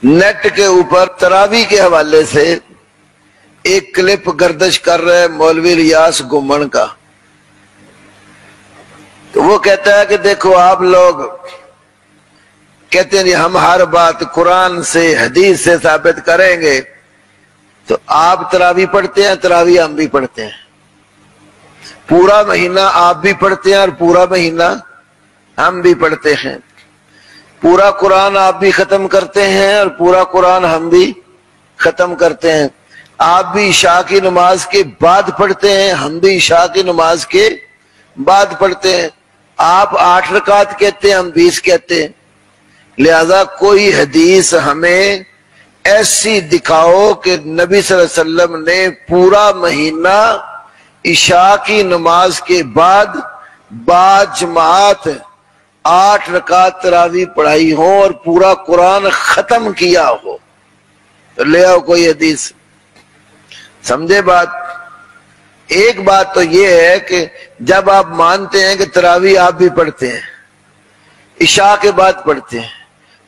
Net کے اوپر تراوی کے حوالے سے ایک کلپ گردش کر رہے مولوی ریاض گمن کا، تو وہ کہتا ہے کہ دیکھو آپ لوگ کہتے ہیں ہم ہر بات قرآن سے حدیث سے ثابت کریں گے، تو آپ تراوی پڑھتے ہیں، تراوی ہم بھی پڑھتے ہیں، پورا مہینہ آپ بھی پڑھتے ہیں اور پورا مہینہ ہم بھی پڑھتے ہیں، پورا قرآن آپ بھی ختم کرتے ہیں اور پورا قرآن ہم بھی ختم کرتے ہیں، آپ بھی عشاء کی نماز کے بعد پڑھتے ہیں، ہم بھی عشاء کی نماز کے بعد پڑھتے ہیں، آپ 8 رکعت کہتے ہیں، ہم 20 کہتے ہیں، لہذا کوئی حدیث ہمیں ایسی دکھاؤ کہ نبی صلی اللہ علیہ وسلم نے پورا مہینہ عشاء کی نماز کے بعد باجماعت 8 رکعت تراوی پڑھائی ہو اور پورا قرآن ختم کیا ہو، تو لے آؤ کوئی حدیث۔ سمجھے بات؟ ایک بات تو یہ ہے کہ جب آپ مانتے ہیں کہ تراوی آپ بھی پڑھتے ہیں، عشاء کے بعد پڑھتے ہیں،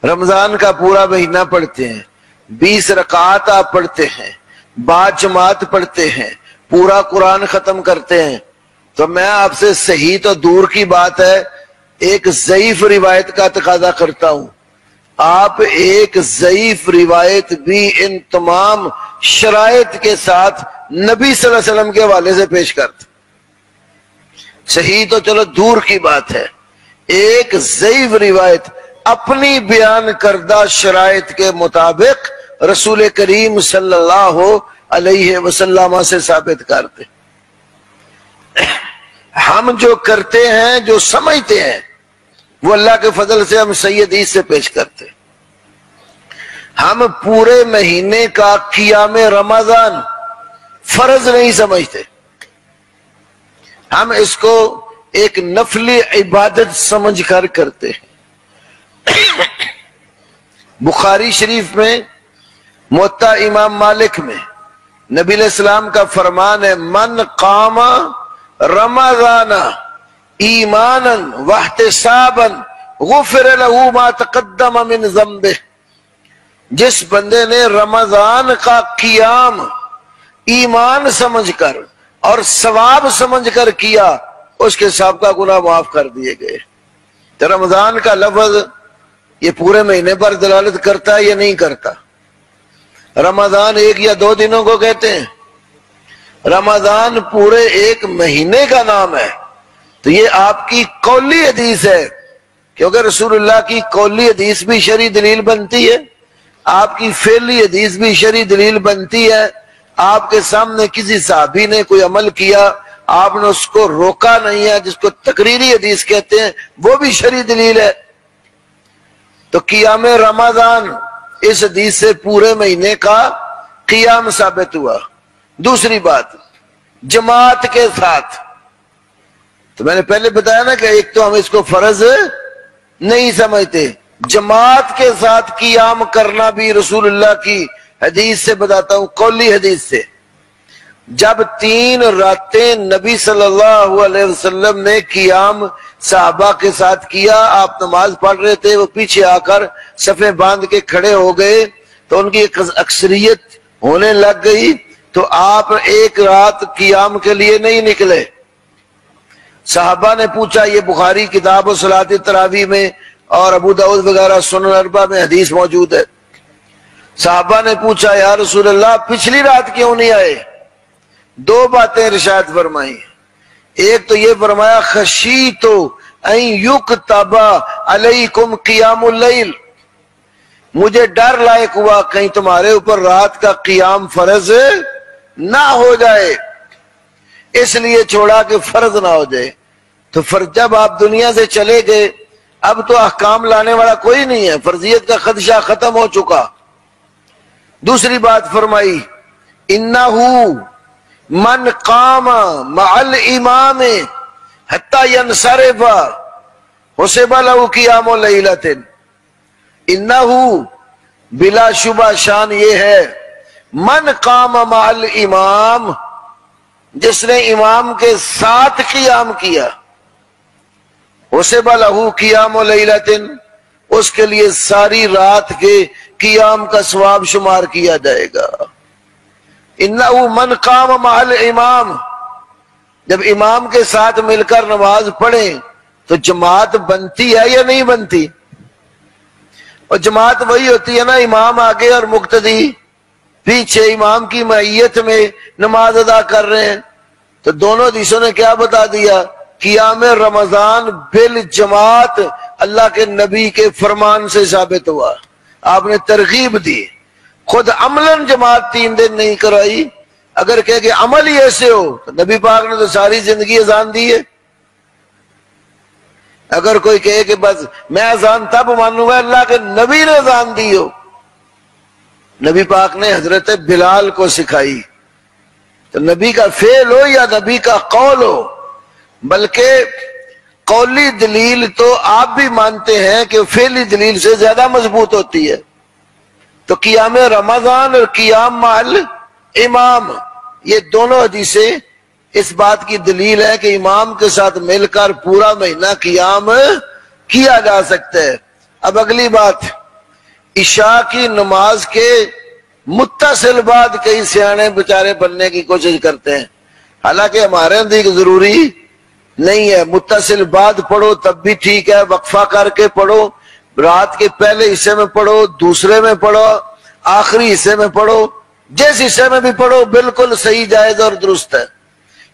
رمضان کا پورا مہینہ پڑھتے ہیں، 20 رکعات آپ پڑھتے ہیں، باجماعت پڑھتے ہیں، پورا قرآن ختم کرتے ہیں، تو میں آپ سے صحیح تو دور کی بات ہے ایک ضعیف روایت کا تقاضا کرتا ہوں، آپ ایک ضعیف روایت بھی ان تمام شرائط کے ساتھ نبی صلی اللہ علیہ وسلم کے حوالے سے پیش کرتے۔ صحیح تو چلو دور کی بات ہے، ایک ضعیف روایت اپنی بیان کردہ شرائط کے مطابق رسول کریم صلی اللہ علیہ وسلم سے ثابت کرتے۔ ہم جو کرتے ہیں، جو سمجھتے ہیں، وہ اللہ کے فضل سے ہم صحیح حدیث سے پیش کرتے۔ ہم پورے مہینے کا قیام رمضان فرض نہیں سمجھتے، ہم اس کو ایک نفلی عبادت سمجھ کر کرتے ہیں۔ بخاری شریف میں موطا امام مالک میں نبی علیہ السلام کا فرمان ہے، من قام رمضان ایمانا واحتسابا غفر له ما تقدم من ذنبه، جس بندے نے رمضان کا قیام ایمان سمجھ کر اور ثواب سمجھ کر کیا، اس کے سابقہ گناہ معاف کر دیے گئے۔ تو رمضان کا لفظ یہ پورے مہینے پر دلالت کرتا ہے یا نہیں کرتا؟ رمضان 1 یا 2 دنوں کو کہتے ہیں، رمضان پورے ایک مہینے کا نام ہے۔ تو یہ آپ کی قولی حدیث ہے، کیونکہ رسول اللہ کی قولی حدیث بھی شرعی دلیل بنتی ہے، آپ کی فعلی حدیث بھی شرعی دلیل بنتی ہے۔ آپ کے سامنے کسی صحابی نے کوئی عمل کیا، آپ نے اس کو روکا نہیں ہے، جس کو تقریری حدیث کہتے ہیں، وہ بھی شرعی دلیل ہے۔ تو قیام رمضان اس حدیث سے پورے مہینے کا قیام ثابت ہوا۔ دوسری بات، جماعت کے ساتھ، تو میں نے پہلے بتایا نا کہ ایک تو ہم اس کو فرض نہیں سمجھتے، جماعت کے ساتھ قیام کرنا بھی رسول اللہ کی حدیث سے بتاتا ہوں، قولی حدیث سے۔ جب 3 راتیں نبی صلی اللہ علیہ وسلم نے قیام صحابہ کے ساتھ کیا، آپ نماز پڑھ رہے تھے، وہ پیچھے آ کر صفیں باندھ کے کھڑے ہو گئے، تو ان کی ایک اکثریت ہونے لگ گئی، تو آپ ایک رات قیام کے لیے نہیں نکلے۔ صحابہ نے پوچھا، یہ بخاری کتاب و صلاۃ التراویح میں اور ابو داؤد وغیرہ سنن اربعہ میں حدیث موجود ہے، صحابہ نے پوچھا یا رسول اللہ پچھلی رات کیوں نہیں آئے؟ 2 باتیں ارشاد فرمائی، ایک تو یہ فرمایا خشیت ان یکتب علیکم قیام اللیل، مجھے ڈر لائق ہوا کہیں تمہارے اوپر رات کا قیام فرض نہ ہو جائے، اس لیے چھوڑا کہ فرض نہ ہو جائے۔ تو جب آپ دنیا سے چلے گئے، اب تو احکام لانے والا کوئی نہیں ہے، فرضیت کا خدشہ ختم ہو چکا۔ دوسری بات فرمائی، انہو من قام مع الامام حتی ینصرف حسب لہ قیام لیلۃ، انہو بلا شبہ شان یہ ہے، من قام مع الامام، جس نے امام کے ساتھ قیام کیا، حسب لہ قیام لیلۃ، اس کے لیے ساری رات کے قیام کا ثواب شمار کیا جائے گا۔ انہ من قام مع الامام، جب امام کے ساتھ مل کر نماز پڑھیں تو جماعت بنتی ہے یا نہیں بنتی؟ اور جماعت وہی ہوتی ہے نا، امام آگے اور مقتدی پیچھے امام کی معیت میں نماز ادا کر رہے ہیں۔ تو دونوں حدیثوں نے کیا بتا دیا؟ قیام رمضان بالجماعت اللہ کے نبی کے فرمان سے ثابت ہوا، آپ نے ترغیب دی، خود عملاً جماعت 3 دن نہیں کرائی۔ اگر کہے کہ عمل ہی ایسے ہو تو نبی پاک نے تو ساری زندگی اذان دی ہے۔ اگر کوئی کہے کہ بس میں اذان تب مانوں گا اللہ کے نبی نے اذان دی ہو، نبی پاک نے حضرت بلال کو سکھائی، تو نبی کا فعل ہو یا نبی کا قول ہو، بلکہ قولی دلیل تو آپ بھی مانتے ہیں کہ فعلی دلیل سے زیادہ مضبوط ہوتی ہے۔ تو قیام رمضان اور قیام مع الامام، یہ دونوں حدیثیں اس بات کی دلیل ہے کہ امام کے ساتھ مل کر پورا مہینہ قیام کیا جا سکتا ہے۔ اب اگلی بات، عشاء کی نماز کے متصل بعد کئی سیانے بچارے بننے کی کوشش کرتے ہیں، حالانکہ ہمارے اندر ضروری نہیں ہے، متصل بعد پڑھو تب بھی ٹھیک ہے، وقفہ کر کے پڑھو، رات کے پہلے حصے میں پڑھو، دوسرے میں پڑھو، آخری حصے میں پڑھو، جس حصے میں بھی پڑھو بالکل صحیح، جائز اور درست ہے،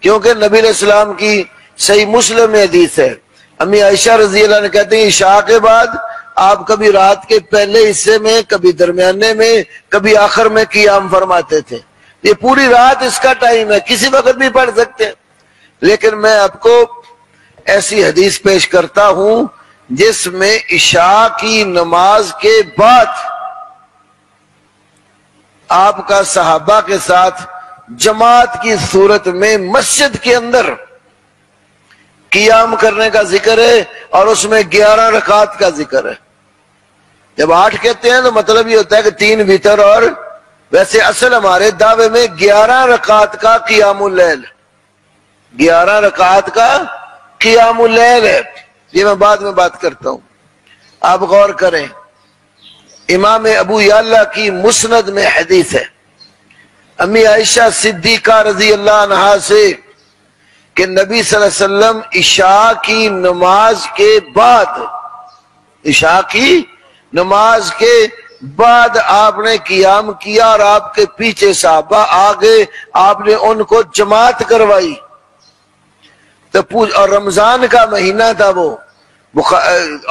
کیونکہ نبی علیہ السلام کی صحیح مسلم میں حدیث ہے، امی عائشہ رضی اللہ عنہ کہتے ہیں عشاء کے بعد آپ کبھی رات کے پہلے حصے میں، کبھی درمیانے میں، کبھی آخر میں قیام فرماتے تھے۔ یہ پوری رات اس کا ٹائم ہے، کسی وقت بھی پڑھ سکتے ہیں، لیکن میں آپ کو ایسی حدیث پیش کرتا ہوں جس میں عشاء کی نماز کے بعد آپ کا صحابہ کے ساتھ جماعت کی صورت میں مسجد کے اندر قیام کرنے کا ذکر ہے، اور اس میں 11 رکعات کا ذکر ہے۔ جب 8 کہتے ہیں تو مطلب یہ ہوتا ہے کہ 3 وتر، اور ویسے اصل ہمارے دعوے میں 11 رکعات کا قیام اللیل، 11 رکعات کا قیام اللیل ہے، یہ میں بعد میں بات کرتا ہوں۔ آپ غور کریں، امام ابو یعلا کی مسند میں حدیث ہے امی عائشہ صدیقہ رضی اللہ عنہا سے کہ نبی صلی اللہ علیہ وسلم عشاء کی نماز کے بعد، عشاء کی نماز کے بعد آپ نے قیام کیا، اور آپ کے پیچھے صحابہ آگے، آپ نے ان کو جماعت کروائی۔ تو اور رمضان کا مہینہ تھا وہ،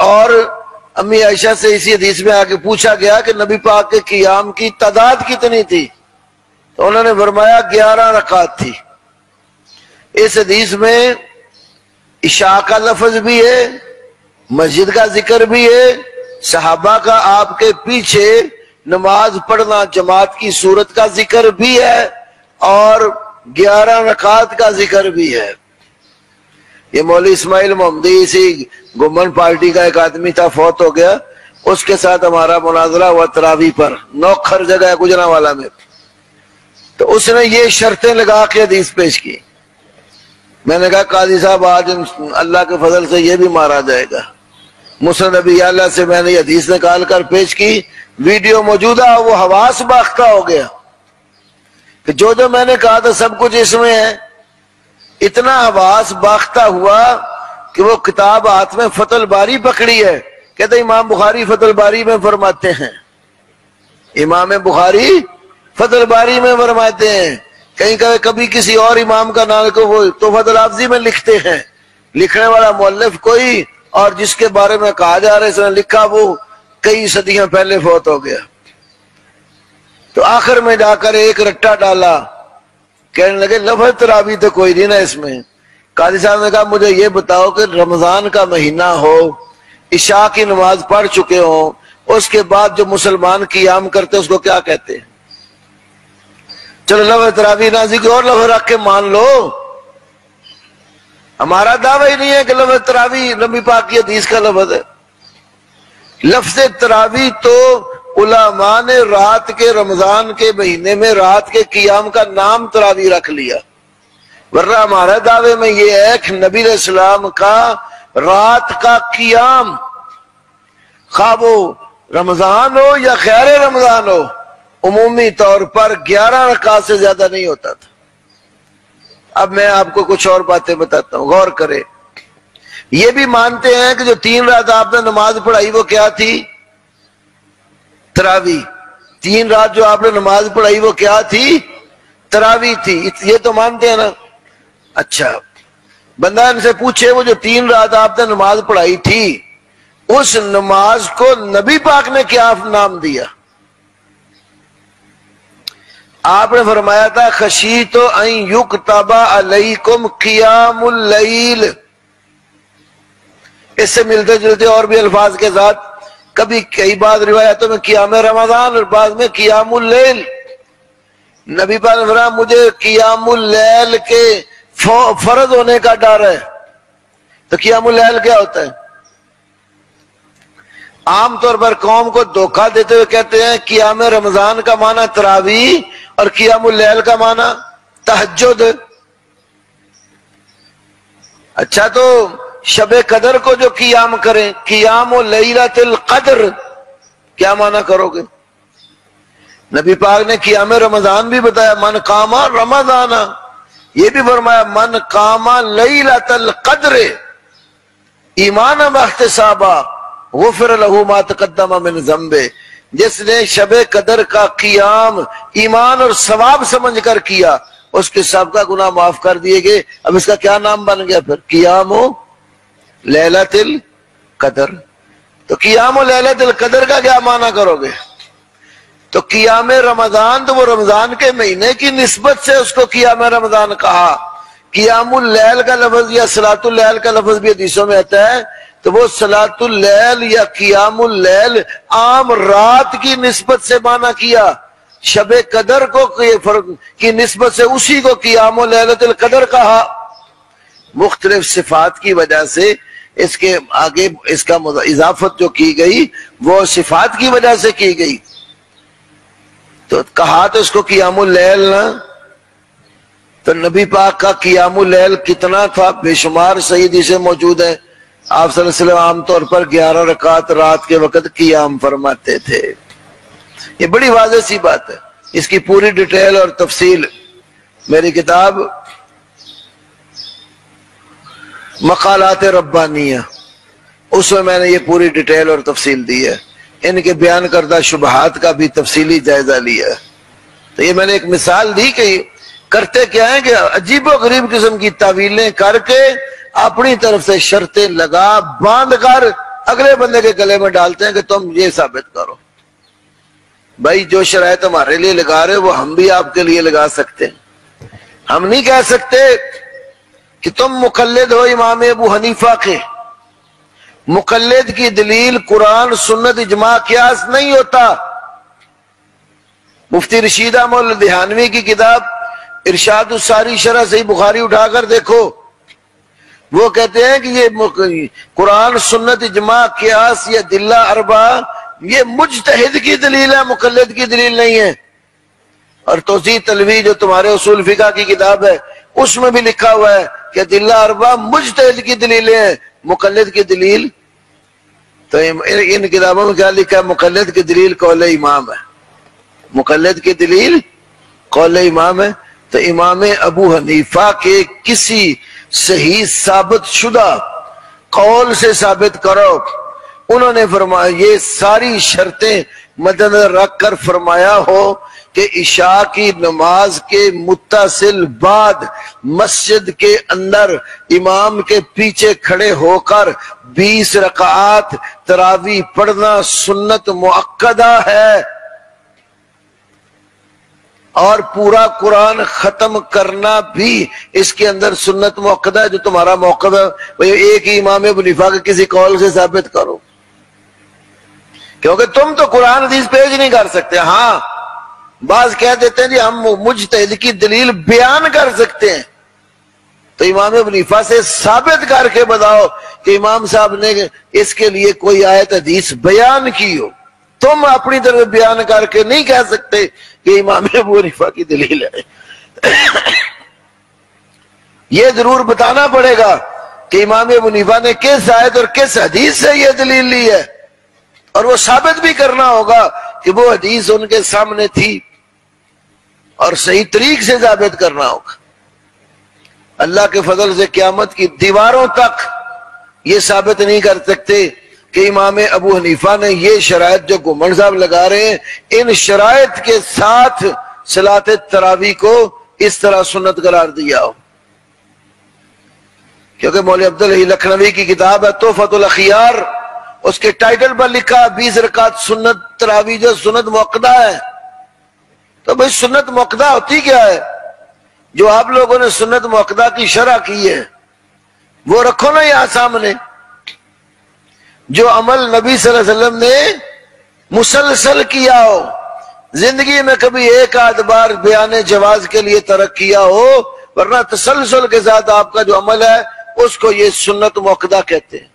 اور امی عائشہ سے اسی حدیث میں آگے پوچھا گیا کہ نبی پاک کے قیام کی تعداد کتنی تھی، تو انہوں نے فرمایا 11 رکعات تھی۔ اس حدیث میں عشاء کا لفظ بھی ہے، مسجد کا ذکر بھی ہے، صحابہ کا آپ کے پیچھے نماز پڑھنا جماعت کی صورت کا ذکر بھی ہے، اور 11 رکعات کا ذکر بھی ہے۔ یہ مولوی اسماعیل محمدی اسی گمن پارٹی کا ایک آدمی تھا، فوت ہو گیا، اس کے ساتھ ہمارا مناظرہ ہوا تراویح پر، نوکھر جگہ ہے گجرانوالہ میں، تو اس نے یہ شرطیں لگا کے حدیث پیش کی۔ میں نے کہا قاضی صاحب آج اللہ کے فضل سے یہ بھی مارا جائے گا۔ مسند ابی یعلا سے میں نے یہ حدیث نکال کر پیش کی، ویڈیو موجودہ، وہ حواس باختہ ہو گیا کہ جو میں نے کہا تھا سب کچھ اس میں ہے۔ اتنا حواس باختہ ہوا کہ وہ کتاب ہاتھ میں فتح الباری پکڑی ہے، کہتے امام بخاری فتح الباری میں فرماتے ہیں، امام بخاری فتح الباری میں فرماتے ہیں، کہیں کبھی کسی اور امام کا نام کو وہ تحفۃ الحافظی میں لکھتے ہیں، لکھنے والا مؤلف کوئی، اور جس کے بارے میں کہا جا رہا ہے اس نے لکھا وہ کئی صدیاں پہلے فوت ہو گیا۔ تو آخر میں جا کر ایک رٹا ڈالا، کہنے لگے لفظ تراویح تو کوئی نہیں نا اس میں۔ قاضی صاحب نے کہا مجھے یہ بتاؤ کہ رمضان کا مہینہ ہو، عشاء کی نماز پڑھ چکے ہوں، اس کے بعد جو مسلمان قیام کرتے اس کو کیا کہتے ہیں؟ چلو لفظ تراویح نازی کوئی اور لفظ رکھ کے مان لو، ہمارا دعویٰ ہی نہیں ہے کہ لفظ تراویح نبی پاک کی حدیث کا لفظ ہے۔ لفظ تراویح تو علماء نے رات کے رمضان کے مہینے میں رات کے قیام کا نام تراویح رکھ لیا، ورنہ ہمارے دعوے میں یہ ہے کہ نبی علیہ السلام کا رات کا قیام، خواہ وہ رمضان ہو یا خیر رمضان ہو، عمومی طور پر 11 رکعت سے زیادہ نہیں ہوتا تھا۔ اب میں آپ کو کچھ اور باتیں بتاتا ہوں، غور کرے۔ یہ بھی مانتے ہیں کہ جو 3 رات آپ نے نماز پڑھائی وہ کیا تھی؟ تراویح۔ 3 رات جو آپ نے نماز پڑھائی وہ کیا تھی؟ تراویح تھی، یہ تو مانتے ہیں نا؟ اچھا، بندہ ان سے پوچھے وہ جو 3 رات آپ نے نماز پڑھائی تھی اس نماز کو نبی پاک نے کیا نام دیا؟ آپ نے فرمایا تھا خشیت ان یکتب علیکم قیام اللیل۔ اس سے ملتے جلتے اور بھی الفاظ کے ساتھ کبھی کئی بعض روایتوں میں قیام رمضان اور بعض میں قیام اللیل۔ نبی پاک نے فرمایا مجھے قیام اللیل کے فرض ہونے کا ڈر ہے۔ تو قیام اللیل کیا ہوتا ہے؟ عام طور پر قوم کو دھوکہ دیتے ہوئے کہتے ہیں قیام رمضان کا معنی تراویح اور قیام اللیل کا معنی تہجد۔ اچھا، تو شب قدر کو جو قیام کریں، قیام لیلۃ القدر، کیا معنی کرو گے؟ نبی پاک نے قیام رمضان بھی بتایا، من قام رمضان، یہ بھی فرمایا من قام لیلۃ القدر ایمانا واحتسابا غفر له ما تقدم من ذنبه۔ جس نے شب قدر کا قیام ایمان اور ثواب سمجھ کر کیا اس کے سابقہ گناہ معاف کر دیے گئے۔ اب اس کا کیا نام بن گیا پھر؟ قیام لیلۃ القدر۔ تو قیام لیلۃ القدر کا کیا معنی کرو گے؟ تو قیام رمضان تو وہ رمضان کے مہینے کی نسبت سے اس کو قیام رمضان کہا۔ قیام اللیل کا لفظ یا صلاۃ اللیل کا لفظ بھی حدیثوں میں آتا ہے، تو وہ صلاۃ اللیل یا قیام اللیل عام رات کی نسبت سے معنی کیا، شب قدر کو کی نسبت سے اسی کو قیام لیلۃ القدر کہا۔ مختلف صفات کی وجہ سے اس کے آگے اس کا اضافت جو کی گئی وہ صفات کی وجہ سے کی گئی، تو کہا تو اس کو قیام اللیل نا۔ تو نبی پاک کا قیام اللیل کتنا تھا؟ بے شمار صحیح حدیثیں موجود ہیں۔ آپ صلی اللہ علیہ وسلم عام طور پر 11 رکعت رات کے وقت قیام فرماتے تھے۔ یہ بڑی واضح سی بات ہے، اس کی پوری ڈیٹیل اور تفصیل میری کتاب مقالات ربانیہ، اس میں میں نے یہ پوری ڈیٹیل اور تفصیل دی ہے، ان کے بیان کردہ شبہات کا بھی تفصیلی جائزہ لیا ہے۔ تو یہ میں نے ایک مثال دی کہ کرتے کیا ہے کہ عجیب و غریب قسم کی تعویلیں کر کے اپنی طرف سے شرطیں لگا باندھ کر اگلے بندے کے گلے میں ڈالتے ہیں کہ تم یہ ثابت کرو۔ بھائی جو شرائط ہمارے لیے لگا رہے وہ ہم بھی آپ کے لیے لگا سکتے ہیں۔ ہم نہیں کہہ سکتے کہ تم مقلد ہو امام ابو حنیفہ کے۔ مقلد کی دلیل قرآن سنت اجماع قیاس نہیں ہوتا۔ مفتی رشید احمد دہانوی کی کتاب ارشاد الساری شرح صحیح بخاری اٹھا کر دیکھو، وہ کہتے ہیں کہ یہ قرآن سنت اجماع قیاس یا دلہ اربع یہ مجتہد کی دلیل ہے، مقلد کی دلیل نہیں ہے۔ اور توضیح تلوی جو تمہارے اصول فقہ کی کتاب ہے اس میں بھی لکھا ہوا ہے کہ دلہ اربع مجتہد کی دلیلیں ہیں، مقلد کی دلیل۔ تو ان کتابوں میں کیا لکھا ہے؟ مقلد کی دلیل قول امام ہے، مقلد کی دلیل قول امام ہے۔ تو امام ابو حنیفہ کے کسی صحیح ثابت شدہ قول سے ثابت کرو۔ انہوں نے فرمایا یہ ساری شرطیں مدنظر رکھ کر فرمایا ہو کہ عشاء کی نماز کے متصل بعد مسجد کے اندر امام کے پیچھے کھڑے ہو کر 20 رکعات تراویح پڑھنا سنت مؤکدہ ہے، اور پورا قرآن ختم کرنا بھی اس کے اندر سنت مؤکدہ ہے۔ جو تمہارا موقف ہے ایک ہی امام ابو حنیفہ کے کسی قول سے ثابت کرو، کیونکہ تم تو قرآن حدیث پیش نہیں کر سکتے۔ ہاں بعض کہہ دیتے ہیں جی ہم مجتہد کی دلیل بیان کر سکتے ہیں، تو امام ابو حنیفہ سے ثابت کر کے بتاؤ کہ امام صاحب نے اس کے لیے کوئی آیت حدیث بیان کی ہو۔ تم اپنی طرف بیان کر کے نہیں کہہ سکتے کہ امام ابو حنیفہ کی دلیل ہے۔ یہ ضرور بتانا پڑے گا کہ امام ابو حنیفہ نے کس آیت اور کس حدیث سے یہ دلیل لی ہے۔ اور وہ ثابت بھی کرنا ہوگا کہ وہ حدیث ان کے سامنے تھی، اور صحیح طریق سے ثابت کرنا ہوگا۔ اللہ کے فضل سے قیامت کی دیواروں تک یہ ثابت نہیں کر سکتے کہ امام ابو حنیفہ نے یہ شرائط جو گھمنڈ صاحب لگا رہے ہیں، ان شرائط کے ساتھ صلاۃ تراویح کو اس طرح سنت قرار دیا ہو۔ کیونکہ مولوی عبدالحی لکھنوی کی کتاب ہے تحفۃ الاخیار، اس کے ٹائٹل پر لکھا 20 رکعت سنت تراویح جو سنت موقدہ ہے۔ تو بھئی سنت موقدہ ہوتی کیا ہے؟ جو آپ لوگوں نے سنت موقدہ کی شرح کی ہے وہ رکھو نا یہاں سامنے۔ جو عمل نبی صلی اللہ علیہ وسلم نے مسلسل کیا ہو، زندگی میں کبھی ایک آدھ بار بیان جواز کے لیے ترک کیا ہو، ورنہ تسلسل کے ساتھ آپ کا جو عمل ہے اس کو یہ سنت موقدہ کہتے ہیں۔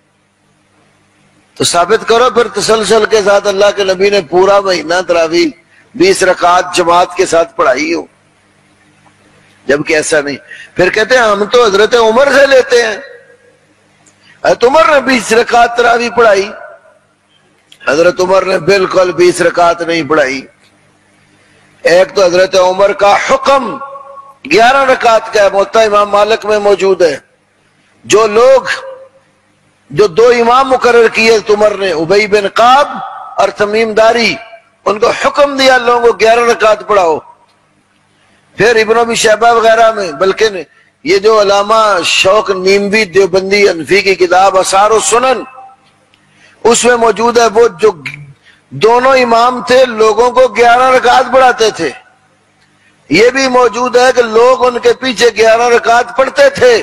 تو ثابت کرو پھر تسلسل کے ساتھ اللہ کے نبی نے پورا مہینہ تراویح 20 رکعات جماعت کے ساتھ پڑھائی ہو، جبکہ ایسا نہیں۔ پھر کہتے ہیں ہم تو حضرت عمر سے لیتے ہیں، حضرت عمر نے 20 رکعت تراویح پڑھائی۔ حضرت عمر نے بالکل 20 رکعت نہیں پڑھائی۔ ایک تو حضرت عمر کا حکم 11 رکعت کا ہے، موطا امام مالک میں موجود ہے۔ جو لوگ جو 2 امام مقرر کیے عمر نے، ابی بن کعب اور تمیم داری، ان کو حکم دیا لوگوں کو 11 رکعت پڑھاؤ۔ پھر ابن ابی شیبہ وغیرہ میں، بلکہ یہ جو علامہ شوق نیموی دیوبندی حنفی کی کتاب آثار السنن، اس میں موجود ہے وہ جو دونوں امام تھے لوگوں کو 11 رکعت پڑھاتے تھے۔ یہ بھی موجود ہے کہ لوگ ان کے پیچھے 11 رکعت پڑھتے تھے،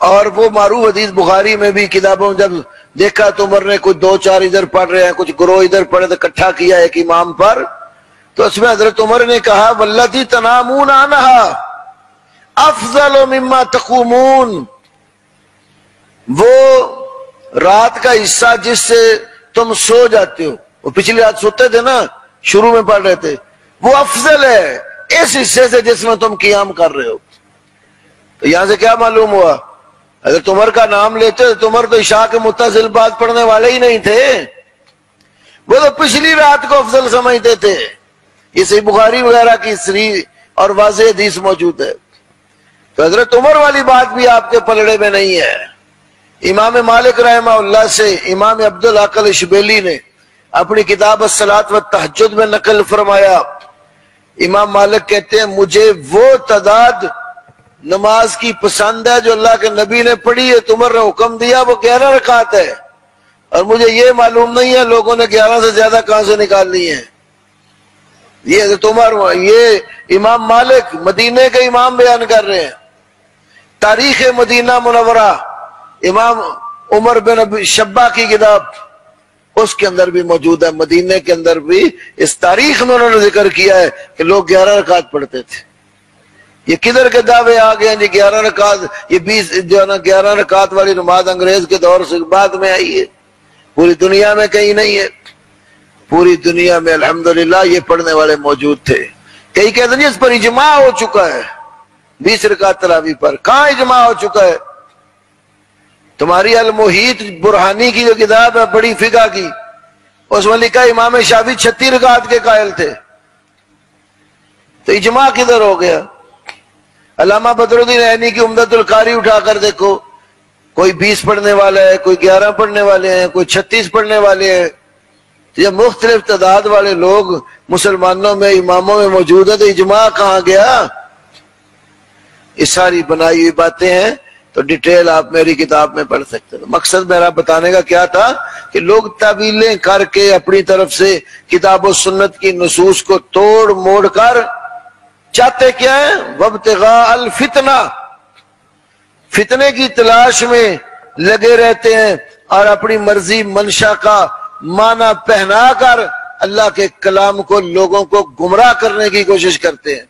اور وہ معروف حدیث بخاری میں بھی کتابوں جب دیکھا تو عمر نے کچھ 2-4 ادھر پڑھ رہے ہیں، کچھ گروہ ادھر پڑھے تو اکٹھا کیا ایک امام پر، تو اس میں حضرت عمر نے کہا واللتی تنامون عنہا افضل مما تقومون، وہ رات کا حصہ جس سے تم سو جاتے ہو، وہ پچھلی رات سوتے تھے نا، شروع میں پڑھ رہے تھے، وہ افضل ہے اس حصے سے جس میں تم قیام کر رہے ہو۔ تو یہاں سے کیا معلوم ہوا؟ حضرت عمر کا نام لیتے تو عمر تو عشاء کے متصل بات پڑھنے والے ہی نہیں تھے، وہ تو پچھلی رات کو افضل سمجھتے تھے۔ یہ صحیح بخاری وغیرہ کی صریح اور واضح حدیث موجود ہے۔ تو حضرت عمر والی بات بھی آپ کے پلڑے میں نہیں ہے۔ امام مالک رحمہ اللہ سے امام عبدالحق الاشبیلی نے اپنی کتاب الصلاۃ والتہجد میں نقل فرمایا، امام مالک کہتے ہیں مجھے وہ تعداد نماز کی پسند ہے جو اللہ کے نبی نے پڑھی ہے، عمر نے حکم دیا وہ 11 رکعت ہے، اور مجھے یہ معلوم نہیں ہے لوگوں نے 11 سے زیادہ کہاں سے نکال لی ہیں۔ یہ حضرت عمر، یہ امام مالک مدینے کے امام بیان کر رہے ہیں۔ تاریخ مدینہ منورہ امام عمر بن ابی شبہ کی کتاب، اس کے اندر بھی موجود ہے، مدینے کے اندر بھی اس تاریخ میں انہوں نے ذکر کیا ہے کہ لوگ 11 رکعت پڑھتے تھے۔ یہ کدھر کے دعوے آ گئے ہیں جی 11 رکعت، یہ 20 جو ہے نا 11 رکعت والی نماز انگریز کے دور سے بعد میں آئی ہے، پوری دنیا میں کہیں نہیں ہے۔ پوری دنیا میں الحمدللہ یہ پڑھنے والے موجود تھے۔ کئی کہتے ہیں اس پر اجماع ہو چکا ہے، 20 رکعت تراویح پر کہاں اجماع ہو چکا ہے؟ تمہاری المحیط برہانی کی جو کتاب ہے بڑی فقہ کی، اس میں لکھا امام شافعی 36 رکعت کے قائل تھے، تو اجماع کدھر ہو گیا؟ علامہ بدر الدین عینی کی عمدۃ القاری اٹھا کر دیکھو، کوئی 20 پڑھنے والا ہے، کوئی 11 پڑھنے والے ہیں، کوئی 36 پڑھنے والے ہیں۔ یہ مختلف تعداد والے لوگ مسلمانوں میں اماموں میں موجود ہیں، تو اجماع کہاں گیا؟ یہ ساری بنائی ہوئی باتیں ہیں، تو ڈیٹیل آپ میری کتاب میں پڑھ سکتے ہیں۔ مقصد میرا بتانے کا کیا تھا کہ لوگ تعویلیں کر کے اپنی طرف سے کتاب و سنت کی نصوص کو توڑ موڑ کر چاہتے کیا ہیں؟ وابتغاء الفتنہ، فتنے کی تلاش میں لگے رہتے ہیں، اور اپنی مرضی منشا کا معنی پہنا کر اللہ کے کلام کو لوگوں کو گمراہ کرنے کی کوشش کرتے ہیں۔